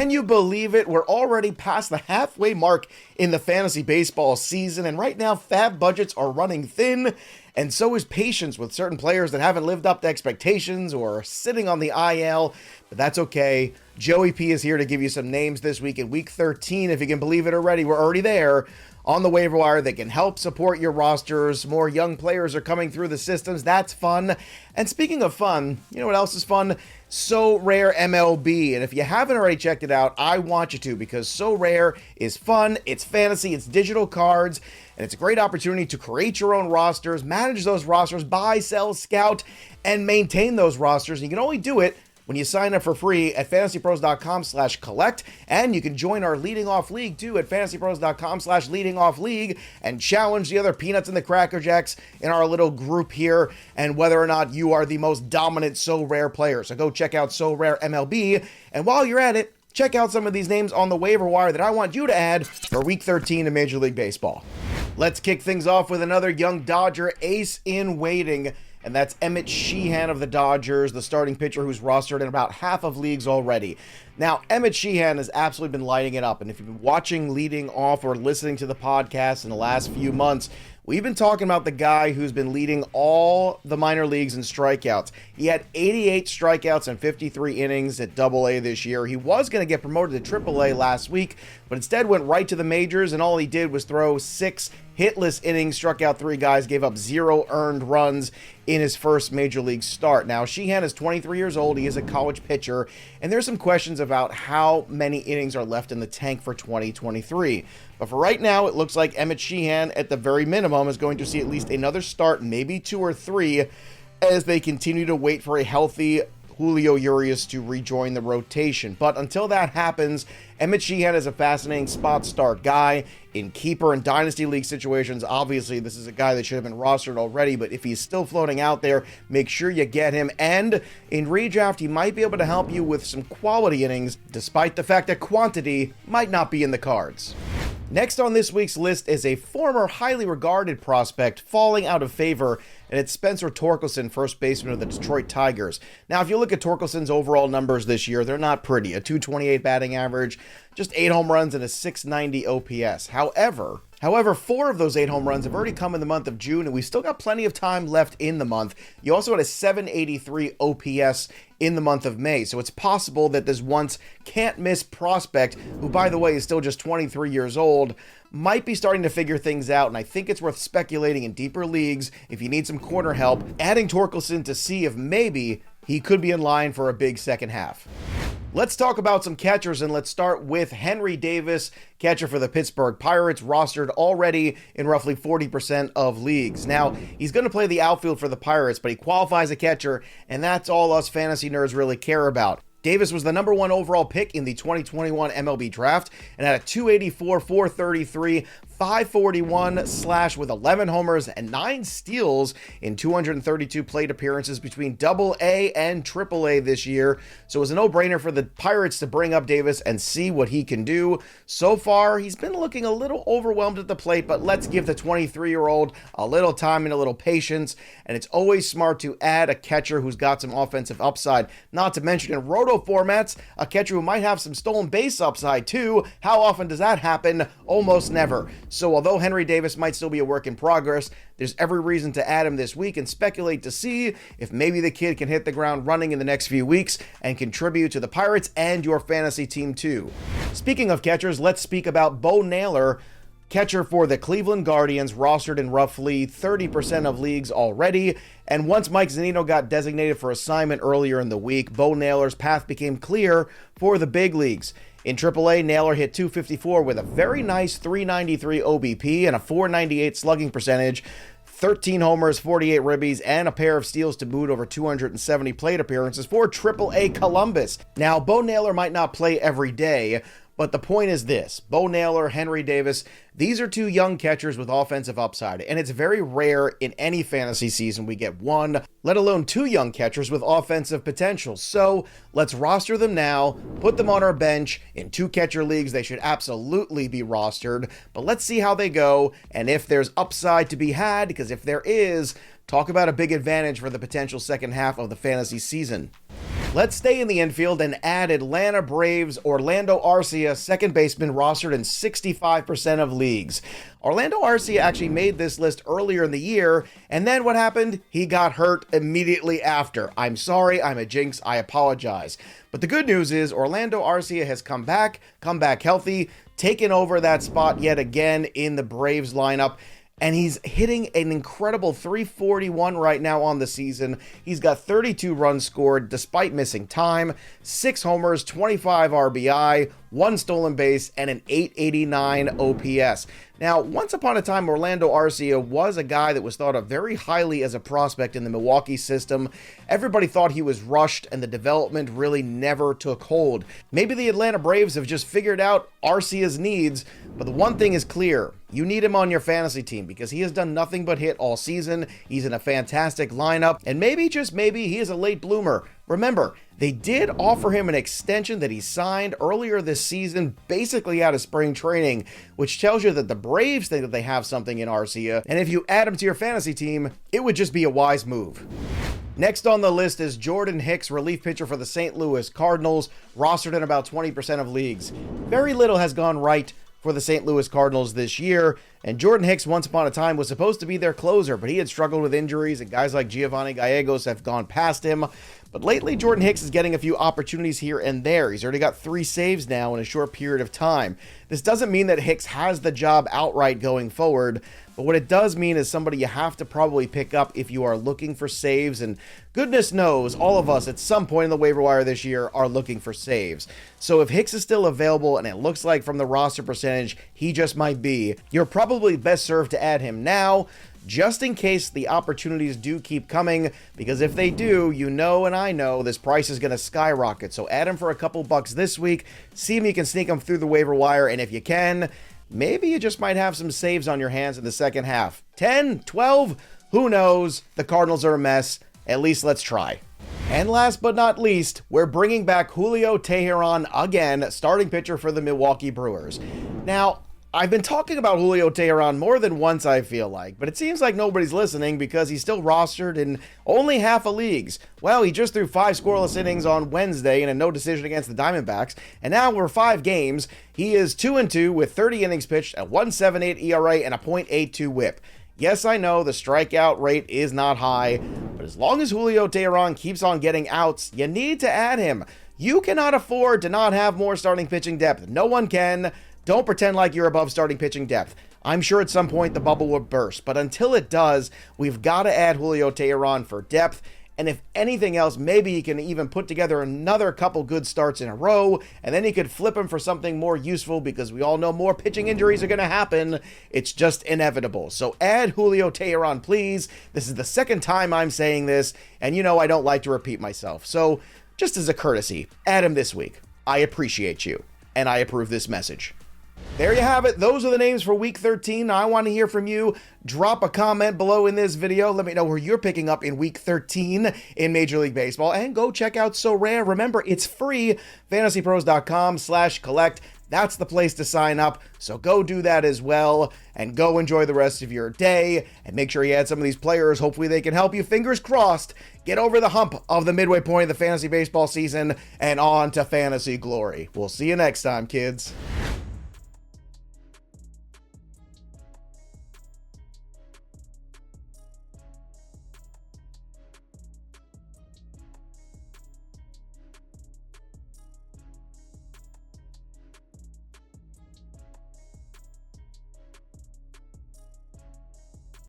Can you believe it? We're already past the halfway mark in the fantasy baseball season, and right now fab budgets are running thin, and so is patience with certain players that haven't lived up to expectations or are sitting on the IL, but that's okay. Joey P is here to give you some names this week in Week 13. If you can believe it already, we're already there on the waiver wire that can help support your rosters. More young players are coming through the systems. That's fun. And speaking of fun, you know what else is fun? So Rare MLB. And if you haven't already checked it out, I want you to, because So Rare is fun, it's fantasy, it's digital cards, and it's a great opportunity to create your own rosters, manage those rosters, buy, sell, scout, and maintain those rosters. And you can only do it when you sign up for free at fantasypros.com/collect, and you can join our leading off league too at fantasypros.com/leading off league and challenge the other peanuts and the Cracker Jacks in our little group here, and whether or not you are the most dominant So Rare player. So go check out So Rare MLB, and while you're at it, check out some of these names on the waiver wire that I want you to add for Week 13 in Major League Baseball. Let's kick things off with another young Dodger ace in waiting, and that's Emmett Sheehan of the Dodgers, the starting pitcher who's rostered in about half of leagues already. Now, Emmett Sheehan has absolutely been lighting it up, and if you've been watching Leading Off or listening to the podcast in the last few months, we've been talking about the guy who's been leading all the minor leagues in strikeouts. He had 88 strikeouts and 53 innings at AA this year. He was going to get promoted to AAA last week, but instead went right to the majors, and all he did was throw 6 hitless innings, struck out 3 guys, gave up 0 earned runs in his first major league start. Now, Sheehan is 23 years old. He is a college pitcher, and there's some questions about how many innings are left in the tank for 2023. But for right now, it looks like Emmett Sheehan, at the very minimum, is going to see at least another start, maybe 2 or 3, as they continue to wait for a healthy Julio Urias to rejoin the rotation. But until that happens, Emmett Sheehan is a fascinating spot start guy in keeper and dynasty league situations. Obviously, this is a guy that should have been rostered already, but if he's still floating out there, make sure you get him. And in redraft, he might be able to help you with some quality innings, despite the fact that quantity might not be in the cards. Next on this week's list is a former highly regarded prospect falling out of favor, and it's Spencer Torkelson, first baseman of the Detroit Tigers. Now, if you look at Torkelson's overall numbers this year, they're not pretty. A .228 batting average, just 8 home runs and a .690 OPS. However, 4 of those 8 home runs have already come in the month of June, and we still got plenty of time left in the month. You also had a .783 OPS in the month of May, so it's possible that this once can't-miss prospect, who, by the way, is still just 23 years old, might be starting to figure things out, and I think it's worth speculating in deeper leagues, if you need some corner help, adding Torkelson to see if maybe he could be in line for a big second half. Let's talk about some catchers, and let's start with Henry Davis, catcher for the Pittsburgh Pirates, rostered already in roughly 40% of leagues. Now, he's going to play the outfield for the Pirates, but he qualifies a catcher, and that's all us fantasy nerds really care about. Davis was the number 1 overall pick in the 2021 MLB draft and had a .284, .433, .541 slash with 11 homers and 9 steals in 232 plate appearances between AA and AAA this year. So it was a no-brainer for the Pirates to bring up Davis and see what he can do. So far, he's been looking a little overwhelmed at the plate, but let's give the 23-year-old a little time and a little patience. And it's always smart to add a catcher who's got some offensive upside. Not to mention in roto formats, a catcher who might have some stolen base upside too. How often does that happen? Almost never. So although Henry Davis might still be a work in progress, there's every reason to add him this week and speculate to see if maybe the kid can hit the ground running in the next few weeks and contribute to the Pirates and your fantasy team too. Speaking of catchers, let's speak about Bowen Nailer, catcher for the Cleveland Guardians, rostered in roughly 30% of leagues already. And once Mike Zunino got designated for assignment earlier in the week, Bowen Nailer's path became clear for the big leagues. In AAA, Nailer hit .254 with a very nice .393 OBP and a .498 slugging percentage, 13 homers, 48 ribbies, and a pair of steals to boot over 270 plate appearances for AAA Columbus. Now, Bowen Nailer might not play every day, but the point is this: Bowen Nailer, Henry Davis, these are 2 young catchers with offensive upside, and it's very rare in any fantasy season we get 1, let alone 2 young catchers with offensive potential. So let's roster them now, put them on our bench. In 2 catcher leagues, they should absolutely be rostered, but let's see how they go and if there's upside to be had, because if there is, talk about a big advantage for the potential second half of the fantasy season. Let's stay in the infield and add Atlanta Braves Orlando Arcia, second baseman, rostered in 65% of leagues. Orlando Arcia actually made this list earlier in the year, and then what happened? He got hurt immediately after. I'm sorry, I'm a jinx, I apologize. But the good news is Orlando Arcia has come back healthy, taken over that spot yet again in the Braves lineup. And he's hitting an incredible 341 right now on the season. He's got 32 runs scored despite missing time, 6 homers, 25 RBI, 1 stolen base, and an 889 OPS. Now, once upon a time, Orlando Arcia was a guy that was thought of very highly as a prospect in the Milwaukee system. Everybody thought he was rushed, and the development really never took hold. Maybe the Atlanta Braves have just figured out Arcia's needs, but the one thing is clear. You need him on your fantasy team because he has done nothing but hit all season. He's in a fantastic lineup, and maybe, just maybe, he is a late bloomer. Remember, they did offer him an extension that he signed earlier this season, basically out of spring training, which tells you that the Braves think that they have something in Arcia, and if you add him to your fantasy team, it would just be a wise move. Next on the list is Jordan Hicks, relief pitcher for the St. Louis Cardinals, rostered in about 20% of leagues. Very little has gone right for the St. Louis Cardinals this year, and Jordan Hicks once upon a time was supposed to be their closer, but he had struggled with injuries, and guys like Giovanni Gallegos have gone past him. But lately, Jordan Hicks is getting a few opportunities here and there. He's already got 3 saves now in a short period of time. This doesn't mean that Hicks has the job outright going forward, but what it does mean is somebody you have to probably pick up if you are looking for saves, and goodness knows, all of us at some point in the waiver wire this year are looking for saves. So if Hicks is still available, and it looks like from the roster percentage, he just might be, you're probably best served to add him now, just in case the opportunities do keep coming, because if they do, you know and I know this price is going to skyrocket. So add him for a couple bucks this week, see if you can sneak him through the waiver wire, and if you can, maybe you just might have some saves on your hands in the second half. 10, 12, who knows? The Cardinals are a mess. At least let's try. And last but not least, we're bringing back Julio Teter again, starting pitcher for the Milwaukee Brewers. Now, I've been talking about Julio Teter more than once, I feel like, but it seems like nobody's listening because he's still rostered in only half of leagues. Well, he just threw 5 scoreless innings on Wednesday in a no decision against the Diamondbacks, and now we're 5 games. He is 2-2 with 30 innings pitched at 1.78 ERA and a .82 WHIP. Yes, I know the strikeout rate is not high, but as long as Julio Teter keeps on getting outs, you need to add him. You cannot afford to not have more starting pitching depth. No one can. Don't pretend like you're above starting pitching depth. I'm sure at some point the bubble will burst, but until it does, we've got to add Julio Teter for depth. And if anything else, maybe he can even put together another couple good starts in a row, and then he could flip him for something more useful because we all know more pitching injuries are going to happen. It's just inevitable. So add Julio Teter, please. This is the second time I'm saying this, and you know I don't like to repeat myself. So just as a courtesy, add him this week. I appreciate you, and I approve this message. There you have it. Those are the names for Week 13. I want to hear from you. Drop a comment below in this video. Let me know where you're picking up in Week 13 in Major League Baseball. And go check out So Rare. Remember, it's free. FantasyPros.com/collect. That's the place to sign up. So go do that as well. And go enjoy the rest of your day. And make sure you add some of these players. Hopefully they can help you. Fingers crossed. Get over the hump of the midway point of the fantasy baseball season and on to fantasy glory. We'll see you next time, kids.